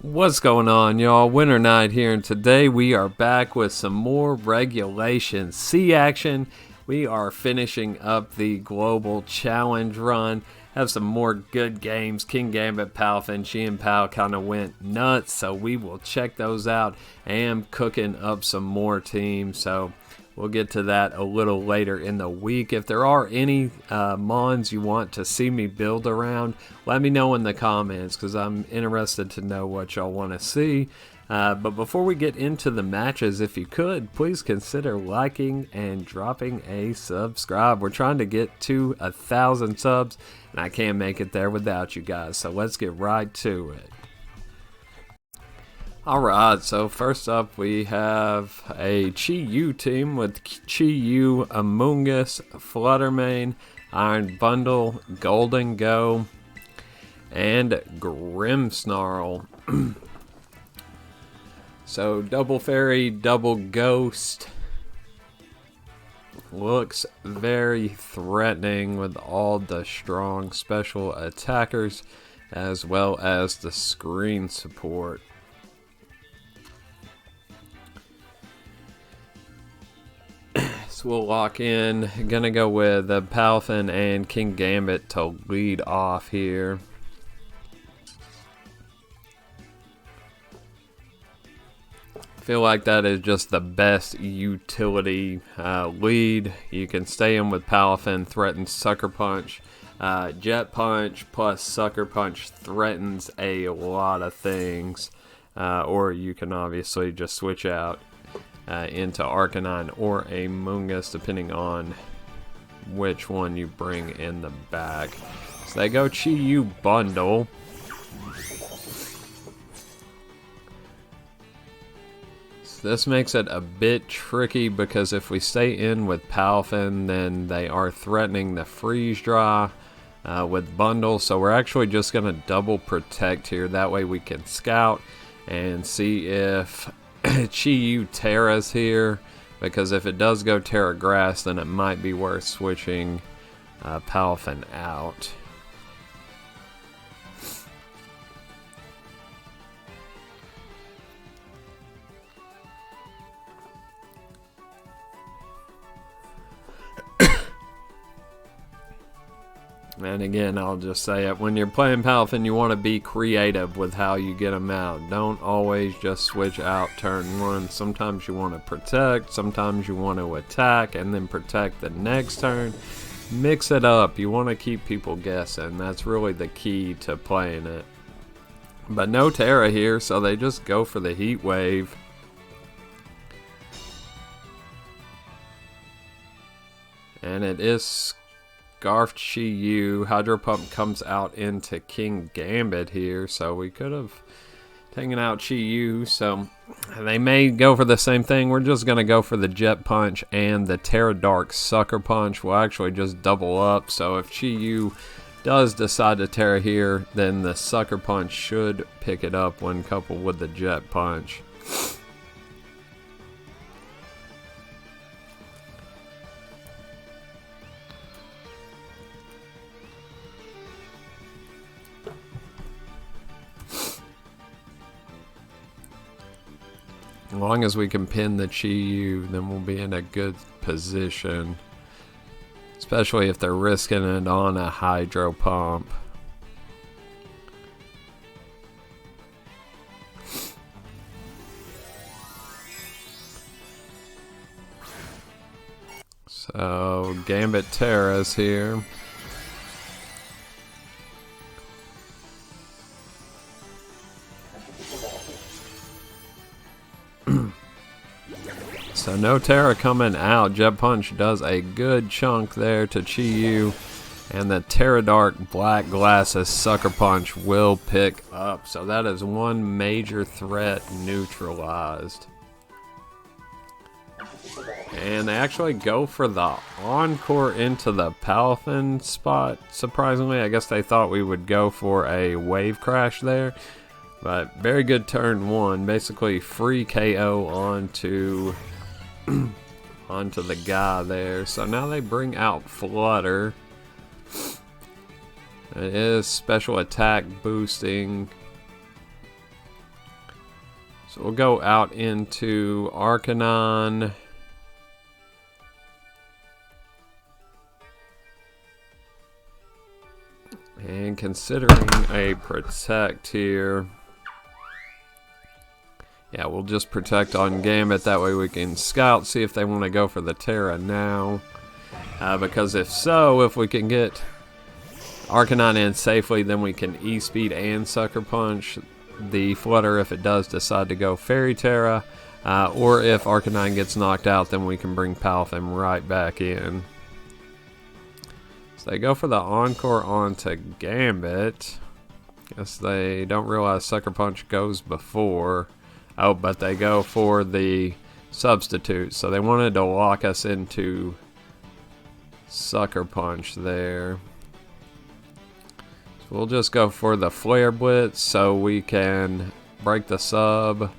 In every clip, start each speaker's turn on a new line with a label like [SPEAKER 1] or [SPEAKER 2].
[SPEAKER 1] What's going on, y'all? Winter Night here, and today we are back with some more Regulation C action. We are finishing up the Global Challenge run. Have some more good games. Kingambit, Palafin, Chien-Pao kind of went nuts, so we will check those out. I am cooking up some more teams, so we'll get to that a little later in the week. If there are any mons you want to see me build around, let me know in the comments because I'm interested to know what y'all want to see. But before we get into the matches, if you could, please consider liking and dropping a subscribe. We're trying to get to 1,000 subs, and I can't make it there without you guys. So let's get right to it. Alright, so first up we have a Chi-Yu team with Chi-Yu, Amoonguss, Fluttermane, Iron Bundle, Golden Go, and Grimmsnarl. So double fairy, double ghost. Looks very threatening with all the strong special attackers as well as the screen support. So we'll lock in. Gonna go with Palafin and Kingambit to lead off here. Feel like that is just the best utility lead. You can stay in with Palafin, threatens Sucker Punch. Jet Punch plus Sucker Punch threatens a lot of things. Or you can obviously just switch out into Arcanine or Amoonguss depending on which one you bring in the back. So they go Chi-Yu Bundle. This makes it a bit tricky because if we stay in with Palafin, then they are threatening the Freeze Dry with Bundle. So we're actually just going to double protect here. That way we can scout and see if Chi-Yu Terra's here. Because if it does go Terra Grass, then it might be worth switching Palafin out. And again, I'll just say it, when you're playing Palafin, you want to be creative with how you get them out. Don't always just switch out turn one. Sometimes you want to protect, sometimes you want to attack, and then protect the next turn. Mix it up. You want to keep people guessing. That's really the key to playing it. But no Terra here, so they just go for the Heat Wave. And it is Scarf Chi-Yu. Hydro Pump comes out into Kingambit here, so we could have taken out Chi-Yu. So they may go for the same thing. We're just going to go for the Jet Punch and the Terra Dark Sucker Punch. We'll actually just double up. So if Chi-Yu does decide to Terra here, then the Sucker Punch should pick it up when coupled with the Jet Punch. As long as we can pin the Chi-Yu, then we'll be in a good position. Especially if they're risking it on a Hydro Pump. So, Gambit Terra's here. So no Terra coming out. Jet Punch does a good chunk there to Chi-Yu. And the Terra Dark Black Glasses Sucker Punch will pick up. So that is one major threat neutralized. And they actually go for the Encore into the Palafin spot. Surprisingly, I guess they thought we would go for a Wave Crash there. But very good turn one. Basically free KO onto the guy there. So now they bring out Flutter. It is special attack boosting. So we'll go out into Arcanon. And considering a protect here, yeah, we'll just protect on Gambit. That way we can scout, see if they want to go for the Terra now. Because if so, if we can get Arcanon in safely, then we can E-Speed and Sucker Punch the Flutter if it does decide to go Fairy Terra. Or if Arcanon gets knocked out, then we can bring Palafin right back in. So they go for the Encore onto Gambit. Guess they don't realize Sucker Punch goes before. Oh, but they go for the substitute. So they wanted to lock us into Sucker Punch there. So we'll just go for the Flare Blitz so we can break the sub.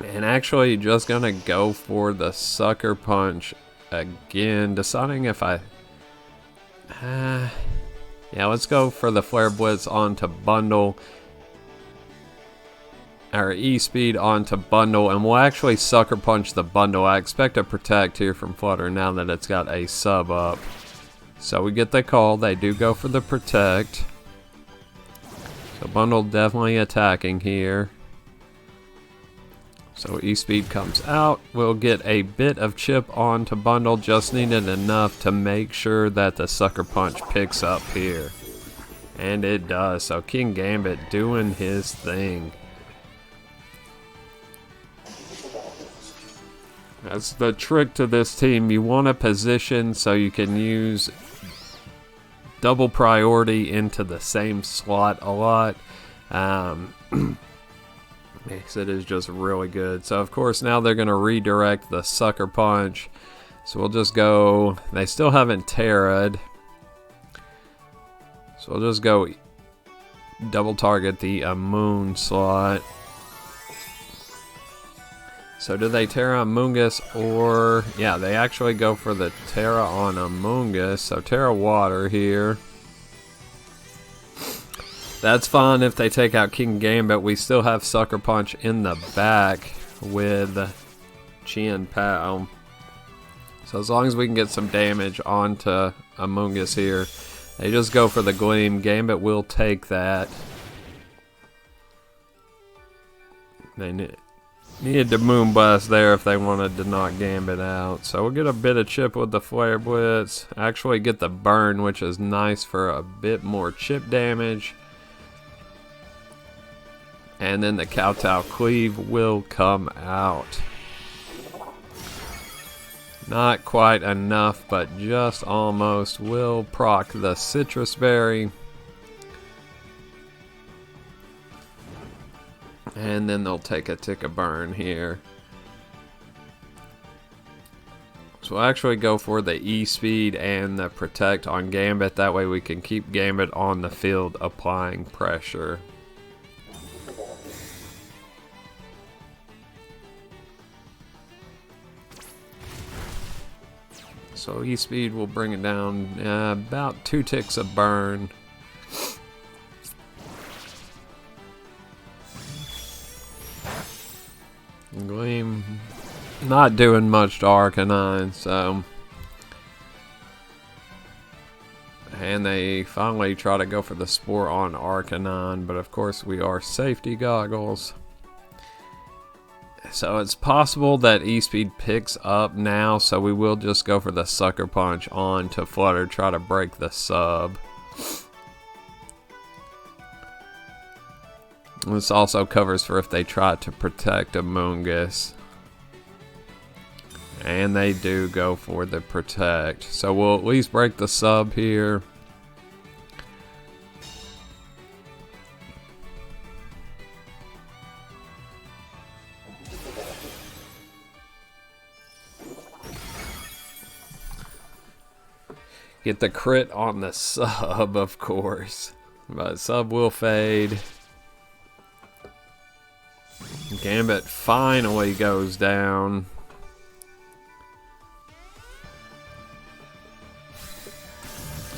[SPEAKER 1] And actually just gonna go for the Sucker Punch again, deciding if I yeah, let's go for the Flare Blitz onto Bundle, or E-Speed onto Bundle, and we'll actually Sucker Punch the Bundle. I expect a protect here from Flutter now that it's got a sub up. So we get the call, they do go for the protect. So Bundle definitely attacking here. So E-Speed comes out, we'll get a bit of chip onto Bundle, just needed enough to make sure that the Sucker Punch picks up here. And it does, so Kingambit doing his thing. That's the trick to this team, you want to position so you can use double priority into the same slot a lot. Makes it is just really good. So of course now they're going to redirect the Sucker Punch. So we'll just go, they still haven't Terra'd. So we'll just go double target the Moon slot. So do they Terra Amoonguss or, yeah, they actually go for the Terra on Amoonguss. So Terra Water here. That's fine if they take out Kingambit. We still have Sucker Punch in the back with Chien-Pao. So as long as we can get some damage onto Amoonguss here, they just go for the Gleam. Gambit will take that. They needed to Moonblast there if they wanted to knock Gambit out. So we'll get a bit of chip with the Flare Blitz. Actually get the burn, which is nice for a bit more chip damage. And then the Kowtow Cleave will come out. Not quite enough, but just almost. Will proc the Citrus Berry. And then they'll take a tick of burn here. So we'll actually go for the E-Speed and the Protect on Gambit. That way we can keep Gambit on the field applying pressure. So E-Speed will bring it down about 2 ticks of burn. Gleam not doing much to Arcanine, so. And they finally try to go for the Spore on Arcanine, but of course we are safety goggles. So it's possible that E-Speed picks up now, so we will just go for the Sucker Punch on to Flutter, try to break the sub. This also covers for if they try to protect Amoonguss. And they do go for the protect. So we'll at least break the sub here. Get the crit on the sub, of course. But sub will fade. Gambit finally goes down.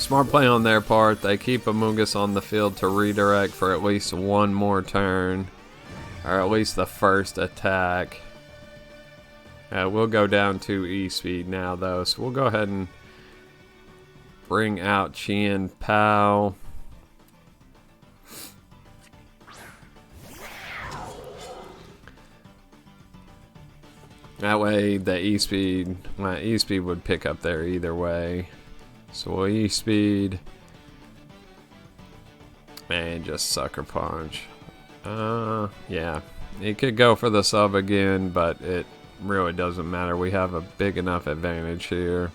[SPEAKER 1] Smart play on their part. They keep Amoonguss on the field to redirect for at least one more turn. Or at least the first attack. We'll go down to E-Speed now, though. So we'll go ahead and bring out Chien-Pao. That way, the E-Speed, my E-Speed would pick up there either way. So we'll E-Speed. And just Sucker Punch. Yeah. He could go for the sub again, but it really doesn't matter. We have a big enough advantage here.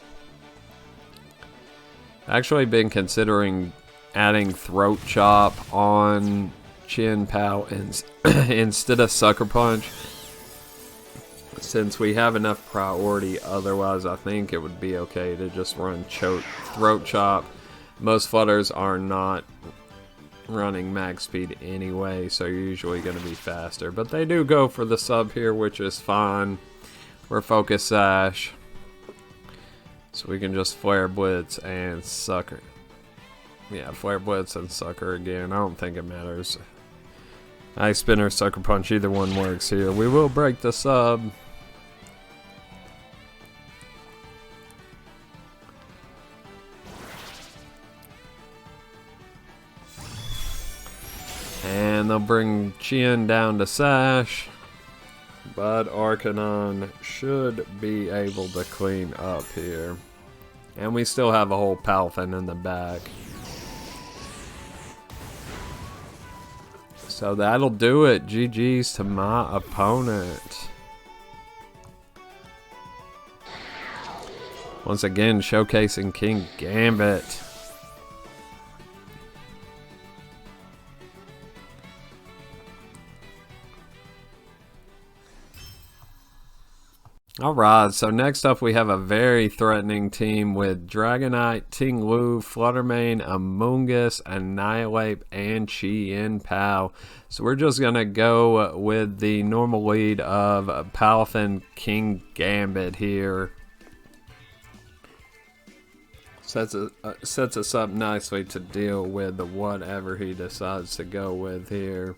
[SPEAKER 1] Actually been considering adding Throat Chop on Chien-Pao instead of Sucker Punch. Since we have enough priority, otherwise I think it would be okay to just run Throat Chop. Most flutters are not running max speed anyway, so you're usually going to be faster. But they do go for the sub here, which is fine. We're Focus Sash. So we can just Flare Blitz and Sucker. Yeah, Flare Blitz and Sucker again. I don't think it matters. Ice Spinner, Sucker Punch, either one works here. We will break the sub. And they'll bring Chien down to Sash. But Arcanine should be able to clean up here. And we still have a whole Palafin in the back. So that'll do it. GG's to my opponent. Once again, showcasing Kingambit. Alright, so next up we have a very threatening team with Dragonite, Ting Lu, Fluttermane, Amoonguss, Annihilate, and Chien-Pao. So we're just going to go with the normal lead of Palafin Kingambit here. Sets us up nicely to deal with whatever he decides to go with here.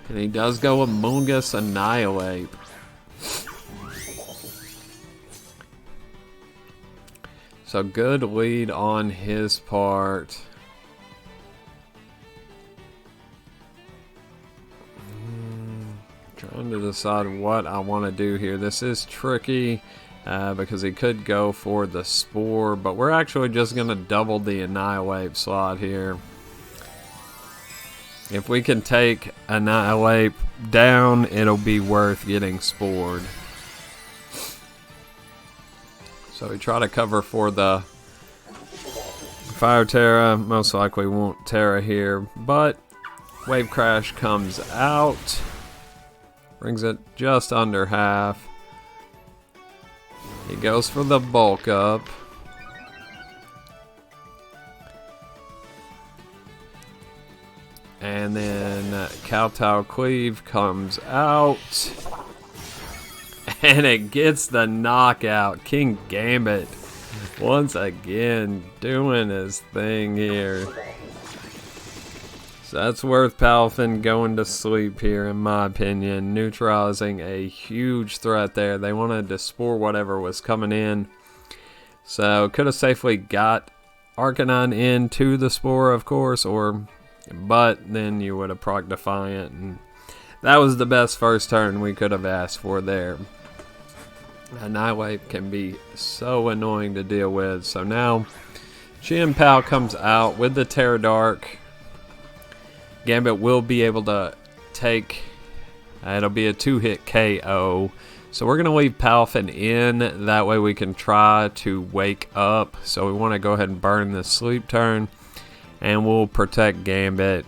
[SPEAKER 1] And he does go Amoonguss Annihilate. So good lead on his part. Trying to decide what I want to do here. This is tricky because he could go for the Spore, but we're actually just going to double the Annihilate slot here. If we can take Annihilate down, it'll be worth getting Spored. So we try to cover for the Fire Terra. Most likely won't Terra here, but Wave Crash comes out. Brings it just under half. He goes for the Bulk Up. And then Kowtow Cleave comes out. And it gets the knockout. Kingambit once again doing his thing here. So that's worth Palafin going to sleep here, in my opinion. Neutralizing a huge threat there. They wanted to Spore whatever was coming in. So could have safely got Arcanine into the Spore, of course, but then you would have proc Defiant, and that was the best first turn we could have asked for there. Annihilate can be so annoying to deal with. So now Chien-Pao comes out with the Terra Dark. Gambit will be able to take, it'll be a 2-hit KO. So we're going to leave Palafin in, that way we can try to wake up. So we want to go ahead and burn this sleep turn. And we'll protect Gambit.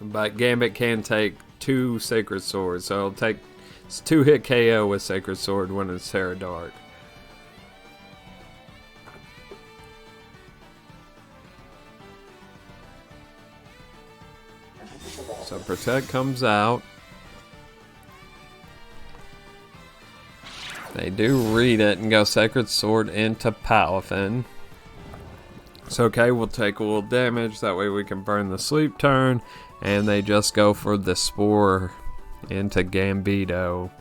[SPEAKER 1] But Gambit can take 2 Sacred Swords. So it'll take 2-hit KO with Sacred Sword when it's Terra Dark. So Protect comes out. They do read it and go Sacred Sword into Palafin. It's okay, we'll take a little damage. That way we can burn the sleep turn. And they just go for the Spore into Gambito.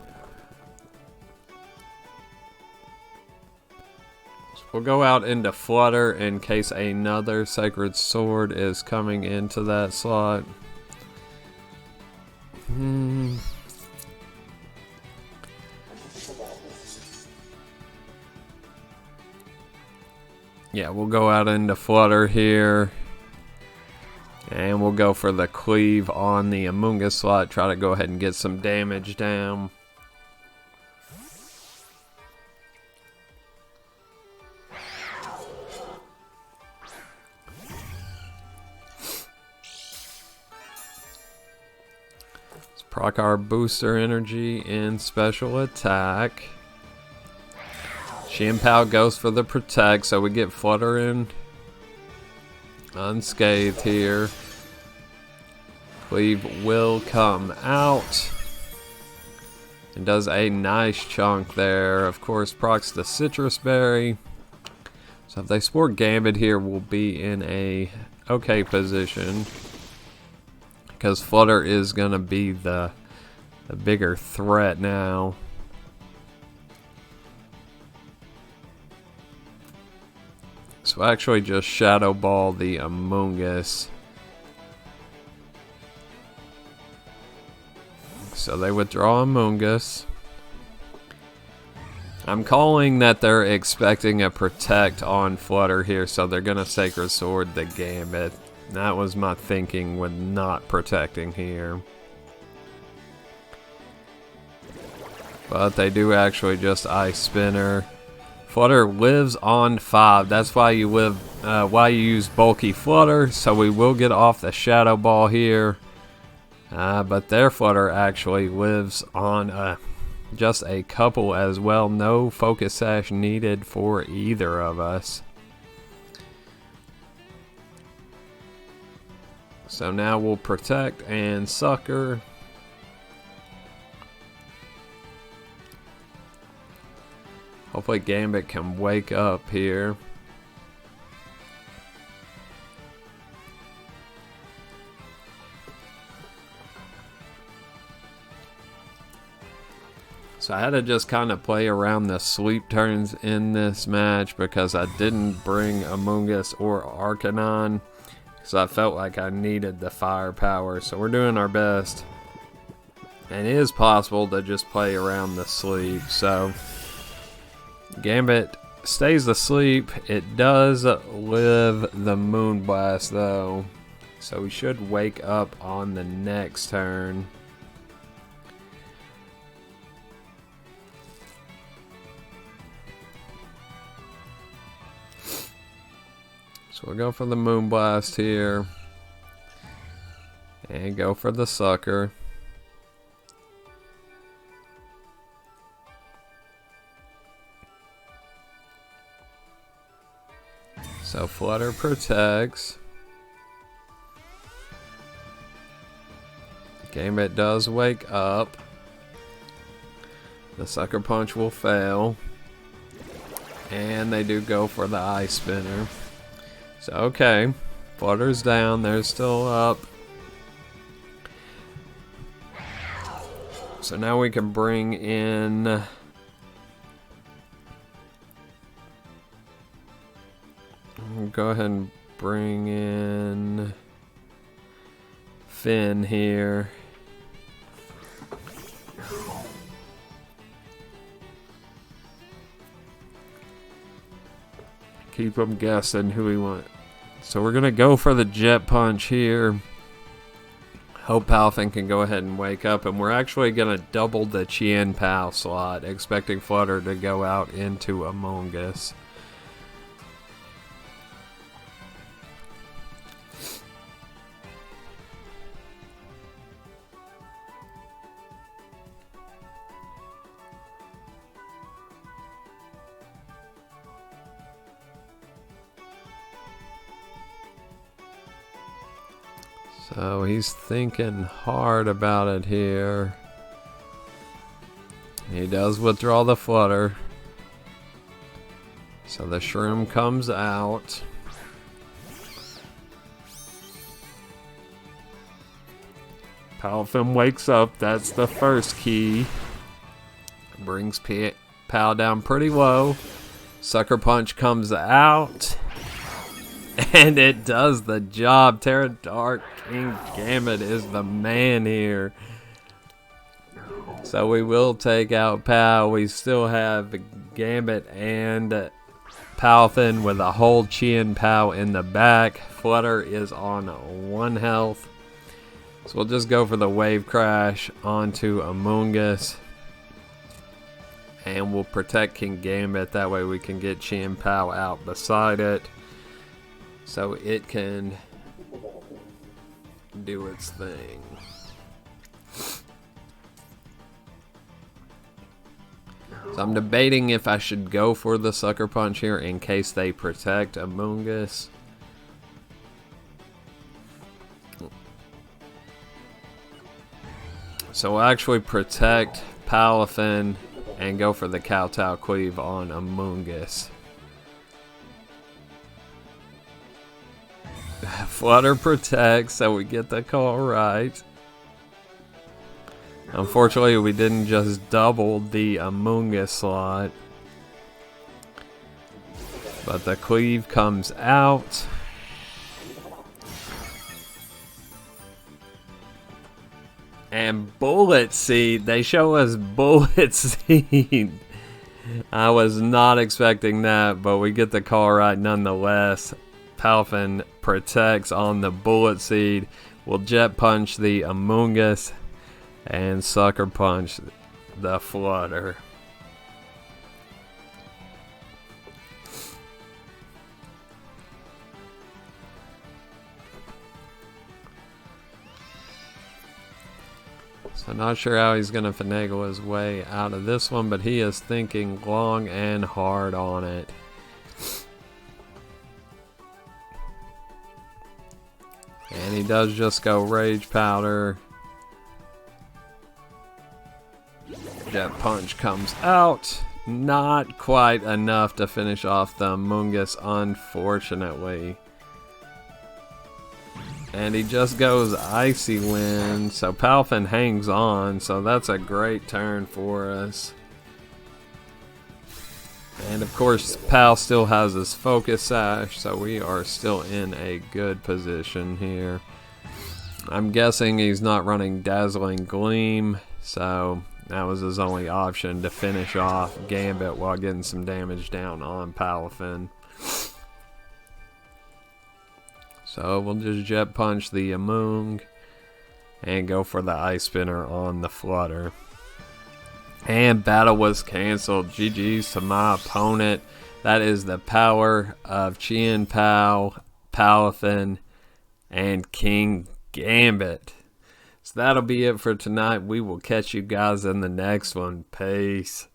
[SPEAKER 1] So we'll go out into Flutter in case another Sacred Sword is coming into that slot. Yeah, we'll go out into Flutter here. And we'll go for the Cleave on the Amoonguss slot. Try to go ahead and get some damage down. Let's proc our booster energy in special attack. Chien-Pao goes for the Protect, so we get Flutter in unscathed here. Cleave will come out and does a nice chunk there. Of course, procs the Citrus Berry. So if they Spore Gambit here, we'll be in a okay position because Flutter is going to be the bigger threat now. So actually just Shadow Ball the Amoonguss. So they withdraw Amoonguss. I'm calling that they're expecting a Protect on Flutter here, so they're going to Sacred Sword the Gambit. That was my thinking with not protecting here. But they do actually just Ice Spinner. Flutter lives on 5. That's why you use bulky Flutter. So we will get off the Shadow Ball here. But their Flutter actually lives on just a couple as well. No Focus Sash needed for either of us. So now we'll Protect and Sucker. Hopefully Gambit can wake up here. So I had to just kind of play around the sleep turns in this match because I didn't bring Amoonguss or Arcanine because I felt like I needed the firepower. So we're doing our best. And it is possible to just play around the sleep. So Gambit stays asleep. It does live the Moonblast though, so we should wake up on the next turn. So we'll go for the Moonblast here and go for the Sucker. So Flutter protects. Gambit does wake up. The Sucker Punch will fail. And they do go for the Ice Spinner. So okay, Flutter's down, they're still up. So now we can bring in go ahead and bring in Finn here. Keep them guessing who we want. So we're going to go for the Jet Punch here. Hope Palafin can go ahead and wake up. And we're actually going to double the Chien-Pao slot, expecting Flutter to go out into Amoonguss. So he's thinking hard about it here. He does withdraw the flutter. So the shroom comes out. Palafin wakes up. That's the first key. Brings Pao down pretty low. Sucker Punch comes out. And it does the job. Terra Dark Kingambit is the man here. So we will take out Pao. We still have Gambit and Palafin with a whole Chien-Pao in the back. Flutter is on 1 health. So we'll just go for the Wave Crash onto Amoonguss. And we'll protect Kingambit. That way we can get Chien-Pao out beside it, so it can do its thing. So I'm debating if I should go for the Sucker Punch here in case they protect Amoonguss. So we'll actually protect Palafin and go for the Kowtow Cleave on Amoonguss. Flutter protects, so we get the call right. Unfortunately, we didn't just double the Amoonguss slot. But the Cleave comes out. And Bullet Seed. They show us Bullet Seed. I was not expecting that, but we get the call right nonetheless. Palafin protects on the Bullet Seed. We'll Jet Punch the Amoonguss and Sucker Punch the Flutter. So not sure how he's going to finagle his way out of this one, but he is thinking long and hard on it. And he does just go Rage Powder. Jet Punch comes out. Not quite enough to finish off the Amoonguss, unfortunately. And he just goes Icy Wind, so Palafin hangs on, so that's a great turn for us. And of course, Pal still has his Focus Sash, so we are still in a good position here. I'm guessing he's not running Dazzling Gleam, so that was his only option to finish off Gambit while getting some damage down on Palafin. So we'll just Jet Punch the Amoong and go for the Ice Spinner on the Flutter. And battle was canceled. GG's to my opponent. That is the power of Chien-Pao, Palafin, and Kingambit. So that'll be it for tonight. We will catch you guys in the next one. Peace.